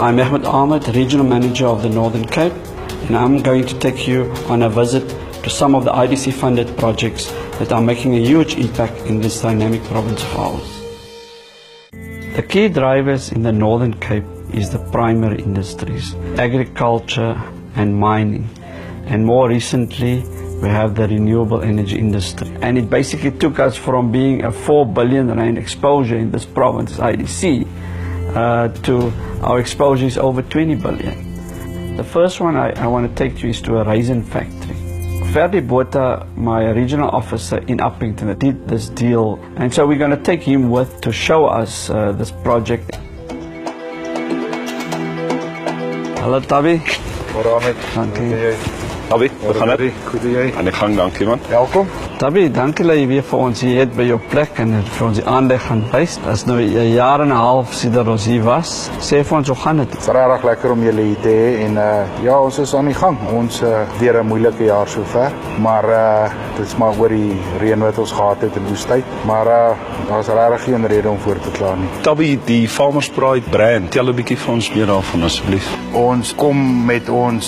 I'm Ahmed Ahmed, Regional Manager of the Northern Cape, and I'm going to take you on a visit to some of the IDC-funded projects that are making a huge impact in this dynamic province of ours. The key drivers in the Northern Cape is the primary industries, agriculture and mining, and more recently we have the renewable energy industry. And it basically took us from being a 4 billion rand exposure in this province, IDC, to our exposure is over 20 billion. The first one I want to take you is to a raisin factory. Ferdi Botha, my regional officer in Uppington, did this deal, and so we're going to take him with to show us this project. Hallo Tabi. Dankie. Tabi, hoe gaan het? Goed en jy? Aan die gang, dankie man. Welkom. Tabi, dankie dat jy weer vir ons hier het by jou plek en vir ons die aanleg gaan wys. Dat is nou 'n jaar en 'n half sedert ons hier was. Sê vir ons, hoe gaan dit? Het is regtig lekker om julle hier te hê en ja, ons is aan die gang. Ons deur 'n moeilike jaar sover, maar dit is maar oor die reën wat ons gehad het in woestyd, maar daar is regtig geen rede om voor te kla nie. Tabi, die Farmers Pride brand, tel 'n bietjie vir ons meer daarvan asseblief. Ons kom met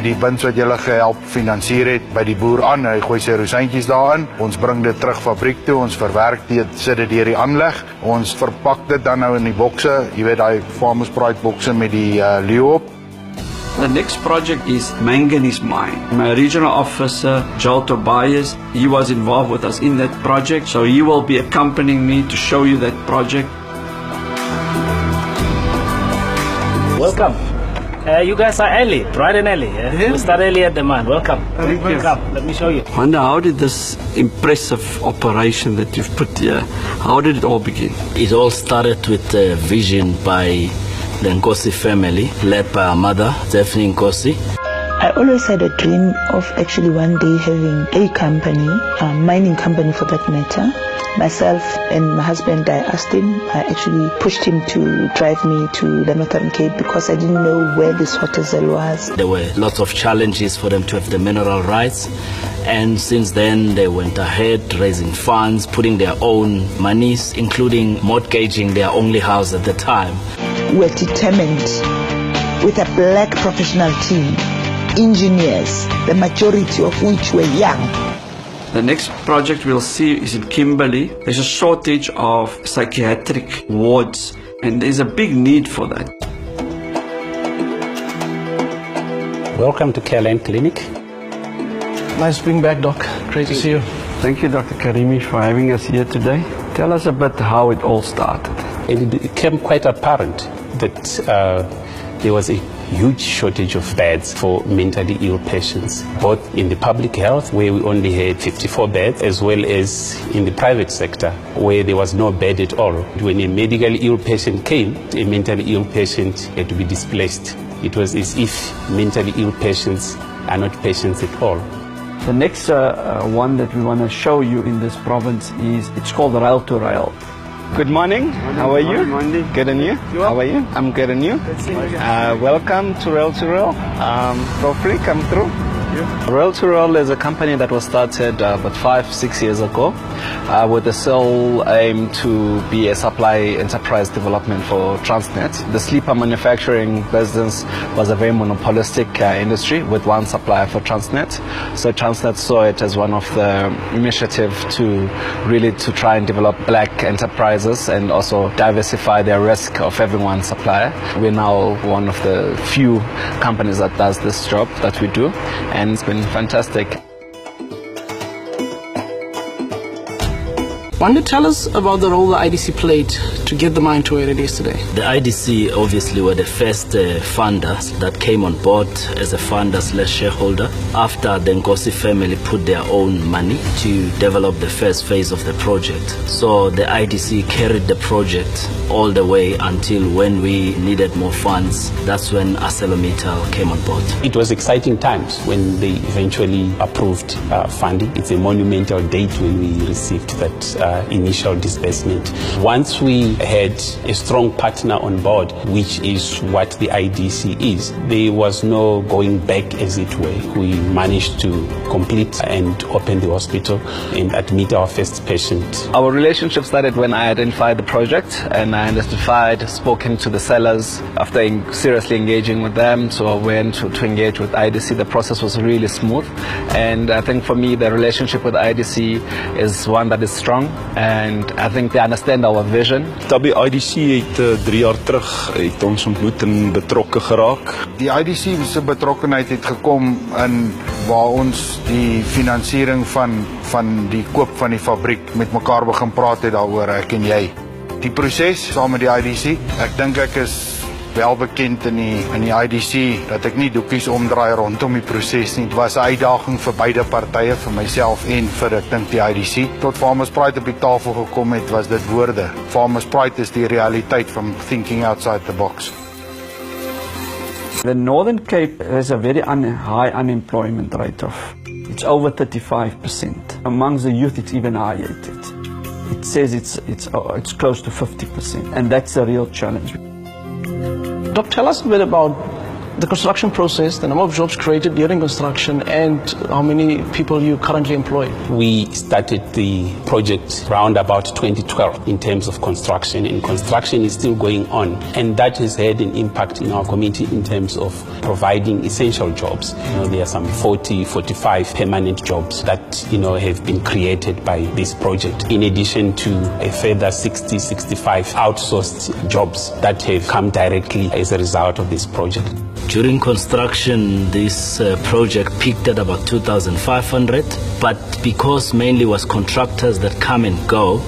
die bins wat julle gehelp finansier het by die boer aan. Hy gooi sy rosientjies daarin. Ons bring dit terug fabriek toe. Ons verwerk dit, sit dit deur die aanleg. Ons verpak dit dan nou in die bokse. Jy weet daai Farmers Pride bokse met die leeu op. The next project is Manganese mine. My regional officer, Joel Tobias, he was involved with us in that project, so he will be accompanying me to show you that project. Welcome. You guys are early, bright and early. Yeah? We start early at the man. Welcome. Come, let me show you. Wonder, how did this impressive operation that you've put here, how did it all begin? It all started with a vision by the Nkosi family, led by our mother, Daphne Nkosi. I always had a dream of actually one day having a company, a mining company for that matter. Myself and my husband, I asked him, I actually pushed him to drive me to the Northern Cape because I didn't know where this hotel was. There were lots of challenges for them to have the mineral rights, and since then they went ahead raising funds, putting their own monies, including mortgaging their only house at the time. We were determined with a black professional team, engineers, the majority of which were young. The next project we'll see is in Kimberley. There's a shortage of psychiatric wards, and there's a big need for that. Welcome to Careline Clinic. Nice being back, Doc. Great to see you. Thank you, Dr. Karimi, for having us here today. Tell us a bit how it all started. It became quite apparent that there was a huge shortage of beds for mentally ill patients, both in the public health, where we only had 54 beds, as well as in the private sector, where there was no bed at all. When a medically ill patient came, a mentally ill patient had to be displaced. It was as if mentally ill patients are not patients at all. The next one that we want to show you in this province is, it's called Rail to Rail. Good morning. How are you? Morning. Good, and you? How are you? I'm good, and you? Welcome to Rail to Rail. Feel free, come through. Rail to Rail is a company that was started about 5-6 years ago with the sole aim to be a supply enterprise development for Transnet. The sleeper manufacturing business was a very monopolistic industry with one supplier for Transnet. So Transnet saw it as one of the initiatives to really try and develop black enterprises and also diversify their risk of having one supplier. We're now one of the few companies that does this job that we do, and it's been fantastic. Why don't you tell us about the role the IDC played to get the mine to where it is today? The IDC obviously were the first funders that came on board as a funder/shareholder after the Nkosi family put their own money to develop the first phase of the project. So the IDC carried the project all the way until when we needed more funds. That's when ArcelorMittal came on board. It was exciting times when they eventually approved funding. It's a monumental date when we received that initial disbursement. Once we had a strong partner on board, which is what the IDC is. There was no going back, as it were. We managed to complete and open the hospital and admit our first patient. Our relationship started when I identified the project and I spoken to the sellers after seriously engaging with them. So I went to engage with IDC. The process was really smooth, and I think for me the relationship with IDC is one that is strong, and I think they understand our vision. Tabby IDC het 3 jaar terug het ons ontmoet en betrokke geraak. Die IDC se betrokkenheid het gekom in waar ons die finansiering van die koop van die fabriek met mekaar begin praat het daaroor, ek en jy. Die proses saam met die IDC, ek dink ek is wel bekend in die IDC dat ek nie doekies omdraai rondom die proses nie. Dit was 'n uitdaging vir beide partye, vir myself en vir ek dink die IDC. Tot Farmers Pride op die tafel gekom het, was dit woorde. Farmers Pride is die realiteit from thinking outside the box. The Northern Cape has a very high unemployment rate of, it's over 35%. Amongst the youth, it's even higher. It says it's close to 50%, and that's a real challenge. Doc, tell us a bit about the construction process, the number of jobs created during construction, and how many people you currently employ. We started the project around about 2012 in terms of construction, and construction is still going on, and that has had an impact in our community in terms of providing essential jobs. There are some 45 permanent jobs that have been created by this project, in addition to a further 65 outsourced jobs that have come directly as a result of this project. During construction, this project peaked at about 2,500, but because mainly was contractors that come and go,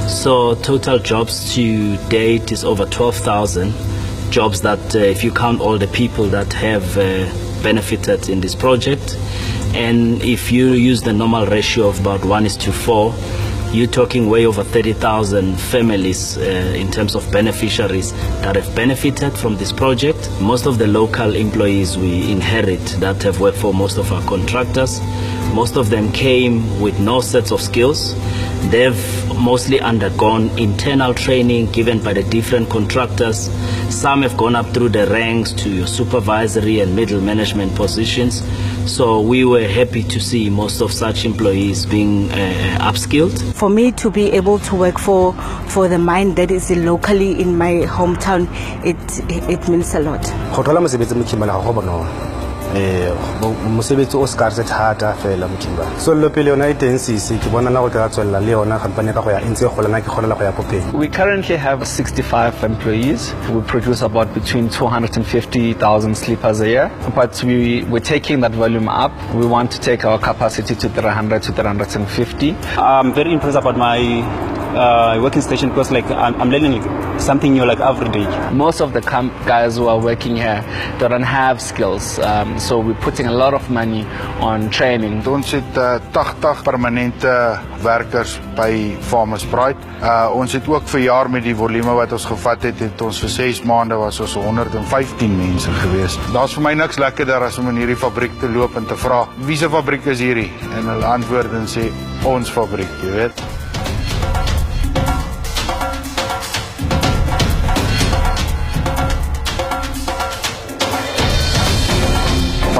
so total jobs to date is over 12,000 jobs that, if you count all the people that have benefited in this project, and if you use the normal ratio of about 1:4, you're talking way over 30,000 families in terms of beneficiaries that have benefited from this project. Most of the local employees we inherit that have worked for most of our contractors, most of them came with no sets of skills. They've mostly undergone internal training given by the different contractors. Some have gone up through the ranks to your supervisory and middle management positions. So we were happy to see most of such employees being upskilled. For me to be able to work for the mine that is locally in my hometown, it means a lot. mosebetsi o skarse thata fela mokimba so lo pele yona itensi ke bona na go tla tswela le yona company ka go ya ntse go lana ke golela go ya popeng. We currently have 65 employees. We produce about between 250,000 sleepers a year, but we're taking that volume up. We want to take our capacity to 300 to 350. I'm very impressed about my working station because I'm learning something new every day. Most of the guys who are working here, they don't have skills, so we're putting a lot of money on training. Ons het 80 permanente werkers by Farmers Pride. Ons het ook vir jaar met die volume wat ons gevat het ons vir 6 maande was ons 115 mense gewees. Daar's vir my niks lekkerder as om in hierdie fabriek te loop en te vra, wie se fabriek is hierdie? En hulle antwoord en sê, ons fabriek, jy weet.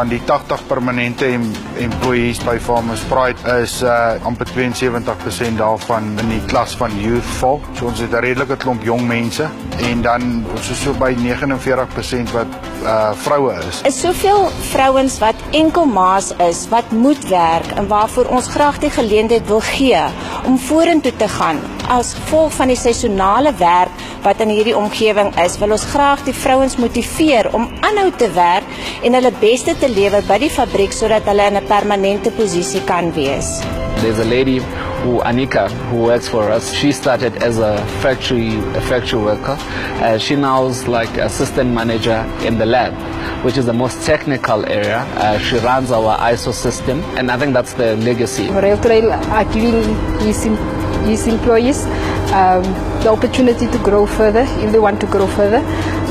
Van die 80 permanente employees by Farmers Pride is amper 72% daarvan in die klas van youth val. So ons het 'n redelike klomp jong mense en dan ons is so by 49% wat vroue is. Is soveel vrouens wat enkel ma's is, wat moet werk en waarvoor ons graag die geleentheid wil gee om vorentoe te gaan. As gevolg van die seisonale werk wat in hierdie omgewing is, wil ons graag die vrouens motiveer om aanhou te werk en hulle beste te lewer by die fabriek sodat hulle in 'n permanente posisie kan wees. There's a lady Anika, who works for us. She started as a factory worker. She now is like assistant manager in the lab, which is the most technical area. She runs our ISO system, and I think that's the legacy. Rail Trail are giving his employees the opportunity to grow further if they want to grow further.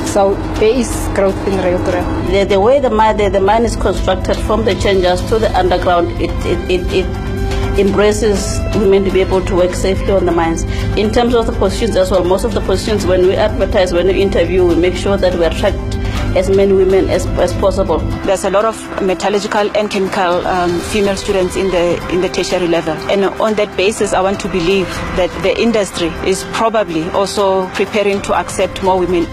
So there is growth in Rail Trail. The way the mine is constructed from the changers to the underground, embraces women to be able to work safely on the mines. In terms of the positions as well, most of the positions when we advertise, when we interview, we make sure that we attract as many women as possible. There's a lot of metallurgical and chemical female students in the tertiary level, and on that basis I want to believe that the industry is probably also preparing to accept more women.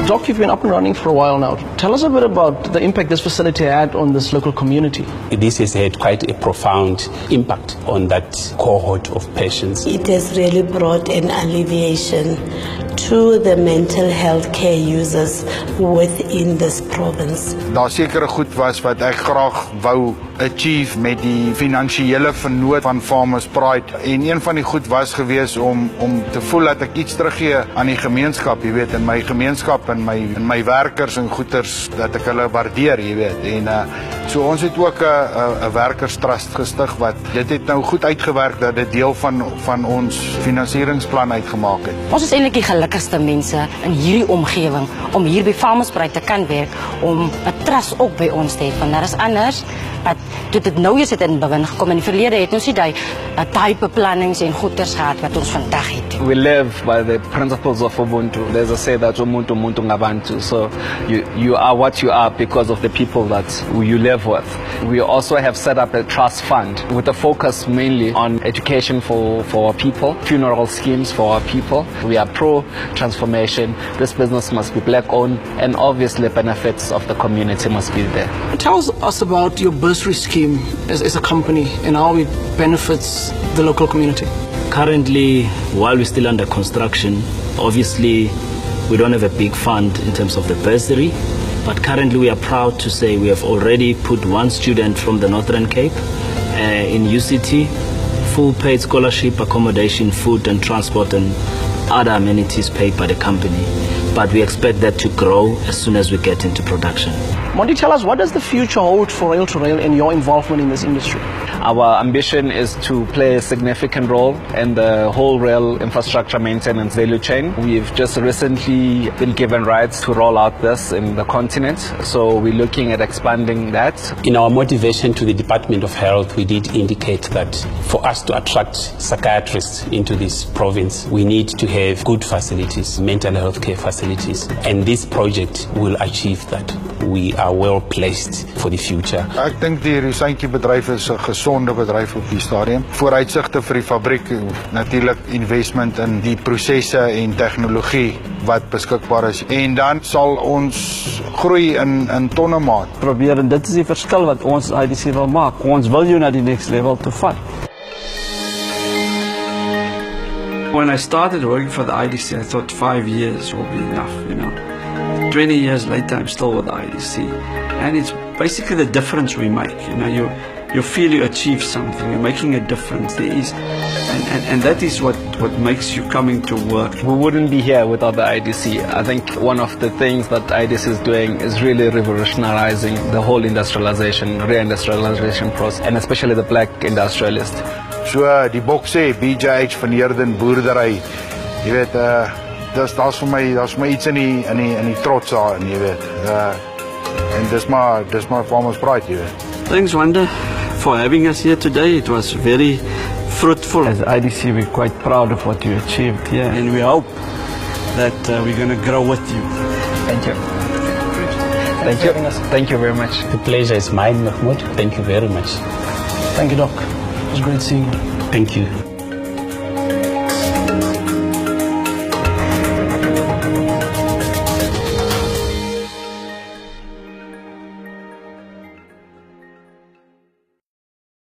Doc, you've been up and running for a while now. Tell us a bit about the impact this facility had on this local community. This has had quite a profound impact on that cohort of patients. It has really brought an alleviation to the mental health care users within this province. Daar sekere goed was wat ek graag wou achieve met die finansiële vernoot van Farmers Pride, en een van die goed was gewees om te voel dat ek iets teruggee aan die gemeenskap, jy weet, in my gemeenskap en my werkers en goeders, dat ek hulle waardeer, jy weet. En so ons het ook 'n werkerstrust gestig wat dit het nou goed uitgewerk dat dit deel van ons finansieringsplan uitgemaak het. Ons is eintlik die gelukkigste mense in hierdie omgewing om hier by Farmers Pride te kan werk, om 'n trust ook by ons te hê, want daar is anders. Toe dit nou is het in begin gekom, in die verlede het ons nie die type plannings en goeders gehad wat ons vandag het. We live by the principles of Ubuntu. There's a say that umuntu ngabantu. So you are what you are because of the people that you live with. We also have set up a trust fund with a focus mainly on education for our people, funeral schemes for our people. We are pro-transformation. This business must be black-owned, and obviously benefits of the community must be there. Tell us about your bursary scheme as a company and how it benefits the local community. Currently, while we're still under construction, obviously we don't have a big fund in terms of the bursary, but currently we are proud to say we have already put one student from the Northern Cape in UCT, full paid scholarship, accommodation, food and transport and other amenities paid by the company. But we expect that to grow as soon as we get into production. Monty, tell us, what does the future hold for Rail to Rail and your involvement in this industry? Our ambition is to play a significant role in the whole rail infrastructure maintenance value chain. We've just recently been given rights to roll out this in the continent, so we're looking at expanding that. In our motivation to the Department of Health, we did indicate that for us to attract psychiatrists into this province, we need to have good facilities, mental health care facilities, and this project will achieve that. We are well placed for the future. Ek dink die Rusyntjie bedryf is 'n gesonde bedryf op die stadium. Vooruitsigte vir die fabriek, natuurlik investment in die prosesse en tegnologie wat beskikbaar is, en dan sal ons groei in tonne maat. Probeer, en dit is die verskil wat ons IDC wil maak. Ons wil jou na die next level toe vat. When I started working for the IDC, I thought 5 years will be enough, you know. 20 years later, I'm still with the IDC. And it's basically the difference we make. You know, you feel you achieve something, you're making a difference. There is, and that is what makes you coming to work. We wouldn't be here without the IDC. I think one of the things that IDC is doing is really revolutionizing the whole industrialization, reindustrialization process, and especially the black industrialist. So die bok sê BJH van Heerden boerdery. Jy weet, daar's vir my iets in die trots daar, jy weet. En dis maar Farmers Pride, jy weet. Thanks, Wanda, for having us here today. It was very fruitful. As IDC, we're quite proud of what you achieved here, and we hope that we're going to grow with you. Thank you. Thank you. Thank you very much. The pleasure is mine, Mahmoud. Thank you very much. Thank you, Doc. It was great seeing you. Thank you.